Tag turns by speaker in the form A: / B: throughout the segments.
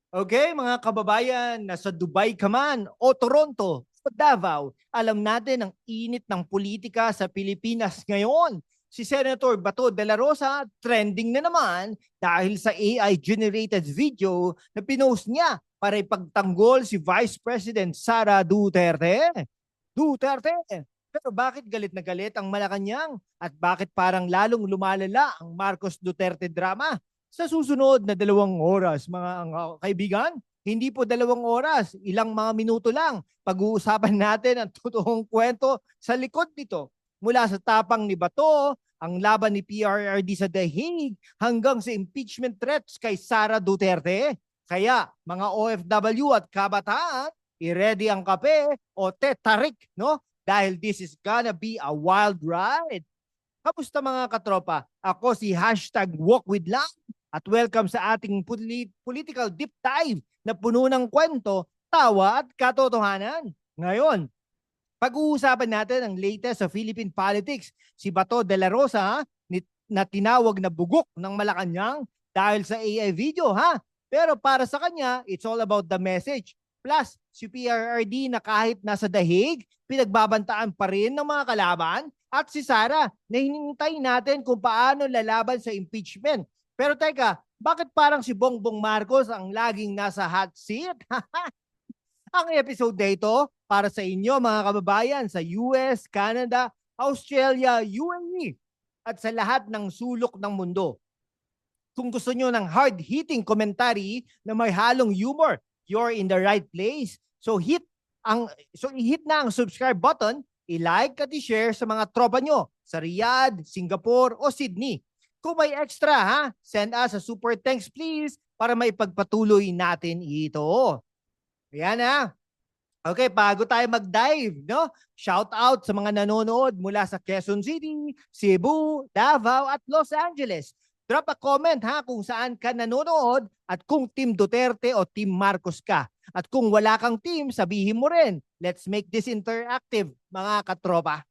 A: Okay, mga kababayan, nasa Dubai ka man o Toronto o Davao, alam natin ang init ng politika sa Pilipinas ngayon. Si Senator Bato de la Rosa trending na naman dahil sa AI-generated video na pinost niya para ipagtanggol si Vice President Sara Duterte. Duterte! Pero bakit galit na galit ang Malacanang? At bakit parang lalong lumalala ang Marcos Duterte drama? Sa susunod na 2 oras, kaibigan, hindi po 2 oras, ilang mga minuto lang, pag-uusapan natin ang totoong kwento sa likod nito. Mula sa tapang ni Bato, ang laban ni PRRD sa The Hague, hanggang sa impeachment threats kay Sara Duterte. Kaya mga OFW at kabataan, i-ready ang kape o tetarik, no? Dahil this is gonna be a wild ride. Kamusta mga katropa? Ako si #WalkWithLang at welcome sa ating political deep dive na puno ng kwento, tawa at katotohanan. Ngayon, pag-uusapan natin ang latest sa Philippine politics. Si Bato de la Rosa na tinawag na bugok ng Malacanang dahil sa AI video ha. Pero para sa kanya, it's all about the message. Plus, si PRRD na kahit nasa The Hague, pinagbabantaan pa rin ng mga kalaban. At si Sara na hinintay natin kung paano lalaban sa impeachment. Pero teka, bakit parang si Bongbong Marcos ang laging nasa hot seat? Ang episode na ito para sa inyo mga kababayan sa US, Canada, Australia, UAE at sa lahat ng sulok ng mundo. Kung gusto nyo ng hard-hitting commentary na may halong humor, you're in the right place. So i-hit na ang subscribe button, i-like at i-share sa mga tropa nyo sa Riyadh, Singapore o Sydney. Kung may extra ha, send us a super thanks please para maipagpatuloy natin ito. Ayan ha. Okay, bago tayo mag-dive, no? Shout out sa mga nanonood mula sa Quezon City, Cebu, Davao at Los Angeles. Drop a comment ha kung saan ka nanonood at kung Team Duterte o Team Marcos ka. At kung wala kang team, sabihin mo rin. Let's make this interactive, mga katropa.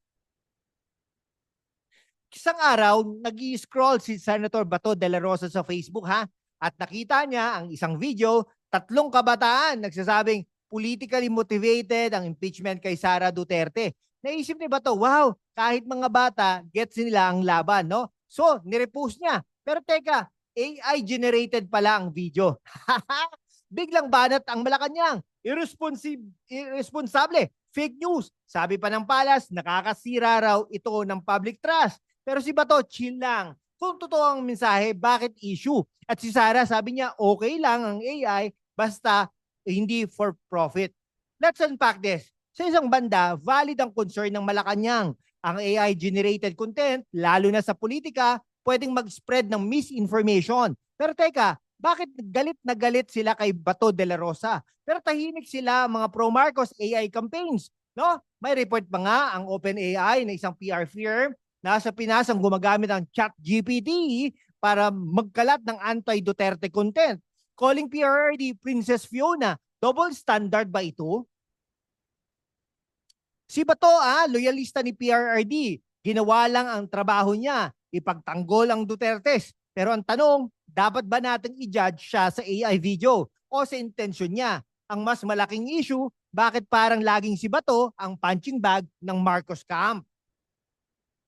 A: Isang araw, nag-i-scroll si Senator Bato de la Rosa sa Facebook ha at nakita niya ang isang video, 3 kabataan nagsasabing politically motivated ang impeachment kay Sara Duterte. Naisip ni Bato, wow, kahit mga bata, gets nila ang laban, no? So, nirepost niya. Pero teka, AI-generated pala ang video. Biglang banat ang Malacanang. Irresponsable. Fake news. Sabi pa ng Palas, nakakasira raw ito ng public trust. Pero si Bato, chill lang. Kung totoo ang mensahe, bakit issue? At si Sara, sabi niya, okay lang ang AI, basta hindi for profit. Let's unpack this. Sa isang banda, valid ang concern ng Malacanang. Ang AI-generated content, lalo na sa politika, pwedeng mag-spread ng misinformation. Pero teka, bakit galit na galit sila kay Bato de la Rosa? Pero tahimik sila mga pro-Marcos AI campaigns. No? May report pa nga ang OpenAI na isang PR firm na sa Pinas ang gumagamit ng ChatGPT para magkalat ng anti-Duterte content. Calling PRRD Princess Fiona. Double standard ba ito? Si Bato, loyalista ni PRRD. Ginawa lang ang trabaho niya, ipagtanggol ang Dutertes. Pero ang tanong, dapat ba natin i-judge siya sa AI video o sa intensyon niya? Ang mas malaking issue, bakit parang laging si Bato ang punching bag ng Marcos camp?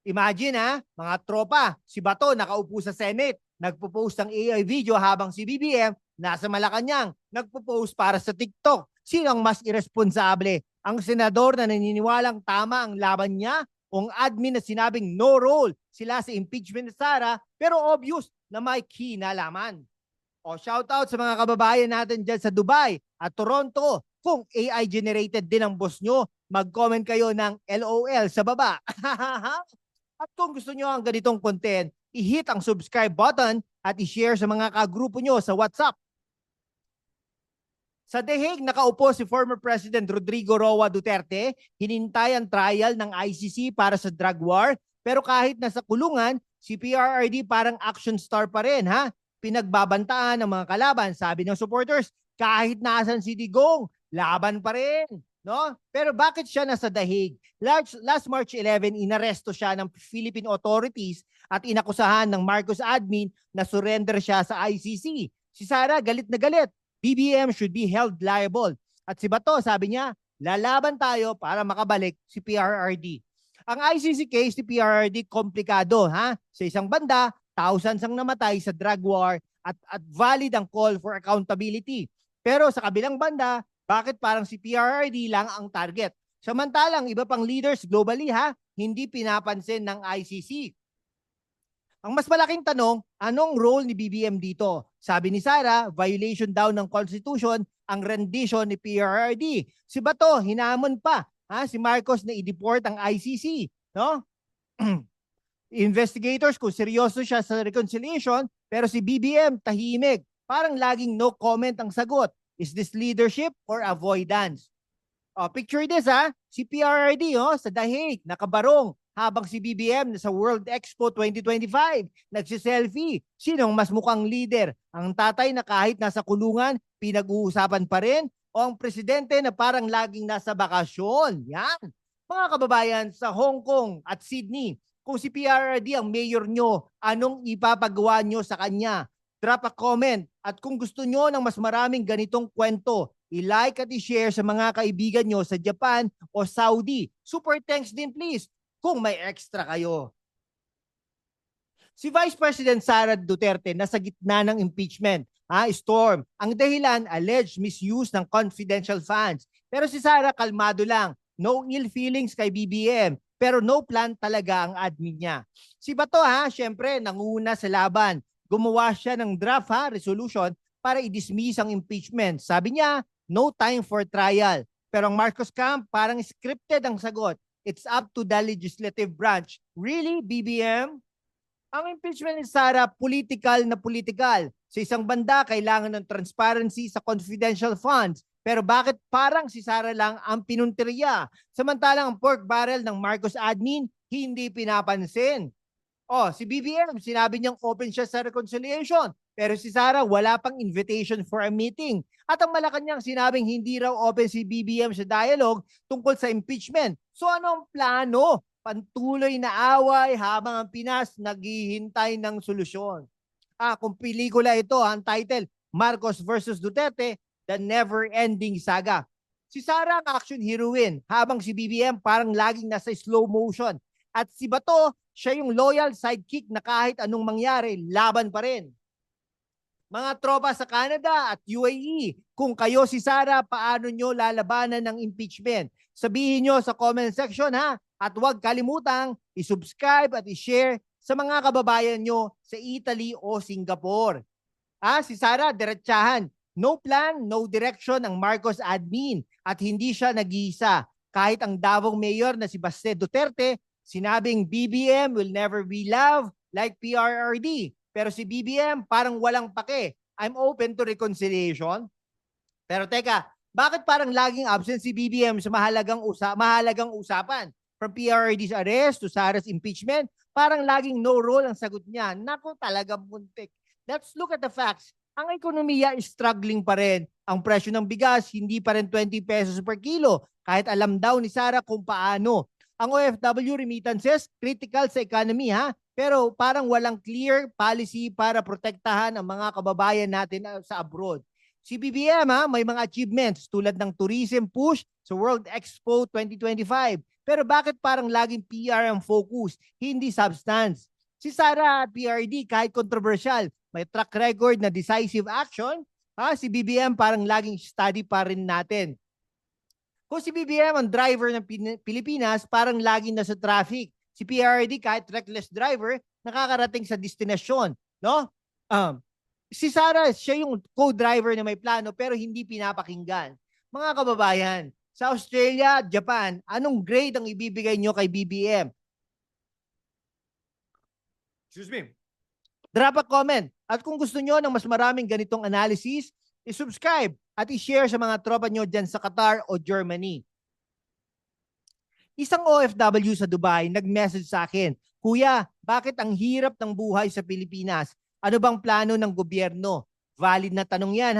A: Imagine mga tropa, si Bato nakaupo sa Senate, nagpo-post ng AI video habang si BBM nasa Malacanang, nagpo-post para sa TikTok. Sino ang mas irresponsable? Ang senador na naniniwalang tama ang laban niya o ang admin na sinabing no role sila sa impeachment ni Sara pero obvious na may kinalaman? O shoutout sa mga kababayan natin dyan sa Dubai at Toronto. Kung AI generated din ang boss nyo, mag-comment kayo ng LOL sa baba. At kung gusto nyo ang ganitong content, i-hit ang subscribe button at i-share sa mga kagrupo nyo sa WhatsApp. Sa The Hague, nakaupo si former President Rodrigo Roa Duterte, hinintay ang trial ng ICC para sa drug war. Pero kahit nasa kulungan, si PRRD parang action star pa rin ha. Pinagbabantaan ng mga kalaban, sabi ng supporters, kahit nasan si Digong, laban pa rin. No? Pero bakit siya nasa The Hague? Last March 11, inaresto siya ng Philippine authorities at inakusahan ng Marcos admin na surrender siya sa ICC. Si Sara galit na galit. BBM should be held liable. At si Bato, sabi niya, lalaban tayo para makabalik si PRRD. Ang ICC case ni PRRD komplikado, ha? Sa isang banda, thousands ang namatay sa drug war at valid ang call for accountability. Pero sa kabilang banda, bakit parang si PRRD lang ang target? Samantalang iba pang leaders globally, ha, hindi pinapansin ng ICC. Ang mas malaking tanong, anong role ni BBM dito? Sabi ni Sara, violation daw ng Constitution ang rendition ni PRRD. Si Bato, hinamon pa, ha, si Marcos na i-deport ang ICC, no? Investigators kung seryoso siya sa reconciliation, pero si BBM tahimik. Parang laging no comment ang sagot. Is this leadership or avoidance? Picture this, ha, si PRRD sa The Hague, nakabarong, habang si BBM sa World Expo 2025, nagsiselfie. Sinong mas mukhang leader? Ang tatay na kahit nasa kulungan, pinag-uusapan pa rin? O ang presidente na parang laging nasa bakasyon? Yan. Mga kababayan, sa Hong Kong at Sydney, kung si PRRD ang mayor nyo, anong ipapagawa nyo sa kanya? Drop a comment. At kung gusto nyo ng mas maraming ganitong kwento, i-like at i-share sa mga kaibigan nyo sa Japan o Saudi. Super thanks din please kung may extra kayo. Si Vice President Sara Duterte nasa gitna ng impeachment storm. Ang dahilan, alleged misuse ng confidential funds. Pero si Sara kalmado lang. No ill feelings kay BBM. Pero no plan talaga ang admin niya. Si Bato syempre nanguna sa laban. Gumawa siya ng draft resolution para i-dismiss ang impeachment. Sabi niya, no time for trial. Pero ang Marcos camp parang scripted ang sagot. It's up to the legislative branch. Really, BBM? Ang impeachment ni Sara, political na political. Sa isang banda, kailangan ng transparency sa confidential funds. Pero bakit parang si Sara lang ang pinuntirya? Samantalang ang pork barrel ng Marcos admin, hindi pinapansin. Si BBM, sinabi niyang open siya sa reconciliation. Pero si Sara, wala pang invitation for a meeting. At ang Malacanang sinabing hindi raw open si BBM sa dialogue tungkol sa impeachment. So ano ang plano? Pantuloy na away habang ang Pinas naghihintay ng solusyon. Kung pelikula ito, ang title, Marcos versus Duterte, The Never-Ending Saga. Si Sara ang action heroine habang si BBM parang laging nasa slow motion. At si Bato, siya yung loyal sidekick na kahit anong mangyari, laban pa rin. Mga tropa sa Canada at UAE, kung kayo si Sara, paano nyo lalabanan ng impeachment? Sabihin nyo sa comment section at huwag kalimutang i-subscribe at i-share sa mga kababayan nyo sa Italy o Singapore. Si Sara, diretsahan. No plan, no direction ang Marcos admin at hindi siya nag-iisa. Kahit ang Davao Mayor na si Baste Duterte, sinabing BBM will never be loved like PRRD. Pero si BBM parang walang pake. I'm open to reconciliation. Pero teka, bakit parang laging absent si BBM sa mahalagang usapan? From PRRD's arrest to Sara's impeachment, parang laging no role ang sagot niya. Naku, talagang muntik. Let's look at the facts. Ang ekonomiya is struggling pa rin. Ang presyo ng bigas, hindi pa rin 20 pesos per kilo. Kahit alam daw ni Sara kung paano. Ang OFW remittances, critical sa economy pero parang walang clear policy para protektahan ang mga kababayan natin sa abroad. Si BBM may mga achievements tulad ng tourism push sa World Expo 2025. Pero bakit parang laging PR ang focus, hindi substance? Si Sara at PRD kahit controversial, may track record na decisive action. Si BBM parang laging study pa rin natin. Kung si BBM ang driver ng Pilipinas, parang laging nasa traffic. Si PRD kahit reckless driver, nakakarating sa destinasyon, no? Si Sara, siya yung co-driver na may plano pero hindi pinapakinggan. Mga kababayan, sa Australia at Japan, anong grade ang ibibigay nyo kay BBM? Excuse me. Drop a comment. At kung gusto nyo ng mas maraming ganitong analysis, i-subscribe at i-share sa mga tropa nyo dyan sa Qatar o Germany. Isang OFW sa Dubai nag-message sa akin, Kuya, bakit ang hirap ng buhay sa Pilipinas? Ano bang plano ng gobyerno? Valid na tanong yan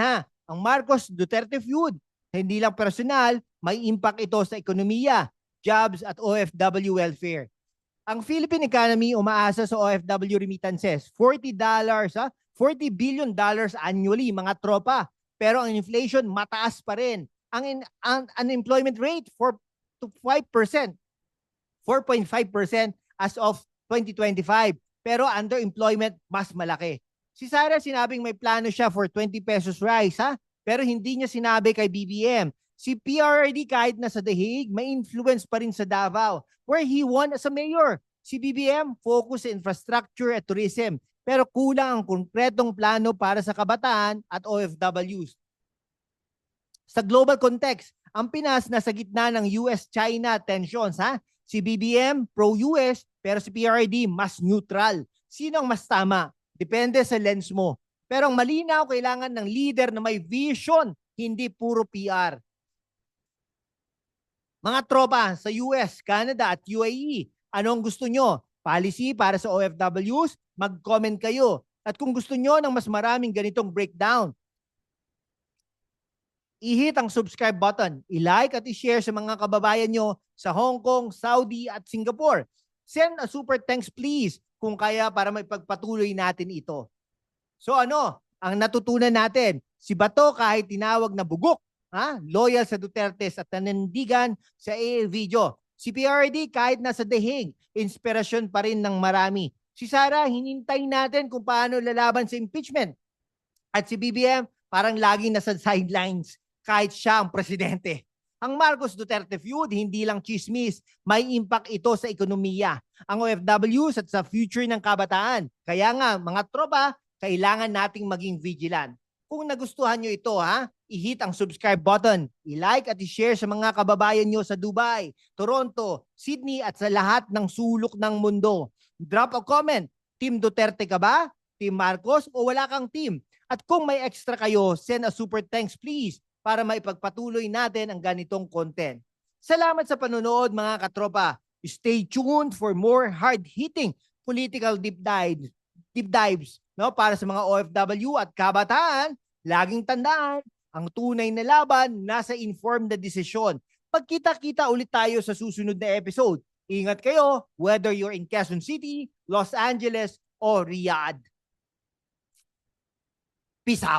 A: Ang Marcos Duterte feud, hindi lang personal, may impact ito sa ekonomiya, jobs at OFW welfare. Ang Philippine economy umaasa sa OFW remittances, $40 $40 billion annually mga tropa. pero ang inflation mataas pa rin. Ang unemployment rate 4 to 5%, 4.5% as of 2025. Pero underemployment mas malaki. Si Sara sinabing may plano siya for 20 pesos rice, ha? Pero hindi niya sinabi kay BBM. Si PRRD kahit nasa The Hague, may influence pa rin sa Davao where he won as a mayor. Si BBM focus sa infrastructure at tourism pero kulang ang konkretong plano para sa kabataan at OFWs. Sa global context, ang Pinas nasa gitna ng US-China tensions, ha? Si BBM pro-US pero si PRRD mas neutral. Sino ang mas tama? Depende sa lens mo. Pero ang malinaw, kailangan ng leader na may vision, hindi puro PR. Mga tropa sa US, Canada at UAE, anong gusto nyo? Policy para sa OFWs? Mag-comment kayo. At kung gusto nyo ng mas maraming ganitong breakdown, i-hit ang subscribe button, i-like at i-share sa mga kababayan nyo sa Hong Kong, Saudi at Singapore. Send a super thanks please kung kaya para maipagpatuloy natin ito. So ano, ang natutunan natin, si Bato kahit tinawag na bugok, loyal sa Duterte at nanindigan sa AA video. Si PRD kahit nasa The Hague, inspirasyon pa rin ng marami. Si Sara, hinintay natin kung paano lalaban sa impeachment. At si BBM, parang laging nasa sidelines kahit siya ang presidente. Ang Marcos Duterte feud, hindi lang chismis, may impact ito sa ekonomiya, ang OFWs at sa future ng kabataan. Kaya nga, mga tropa, kailangan nating maging vigilant. Kung nagustuhan nyo ito, i-hit ang subscribe button, i-like at i-share sa mga kababayan nyo sa Dubai, Toronto, Sydney at sa lahat ng sulok ng mundo. Drop a comment, Team Duterte ka ba? Team Marcos o wala kang team? At kung may extra kayo, send a super thanks please para maipagpatuloy natin ang ganitong content. Salamat sa panonood mga katropa. Stay tuned for more hard-hitting political deep dives para sa mga OFW at kabataan. Laging tandaan, ang tunay na laban nasa informed na desisyon. Pagkita-kita ulit tayo sa susunod na episode. Ingat kayo whether you're in Quezon City, Los Angeles, o Riyadh. Peace out.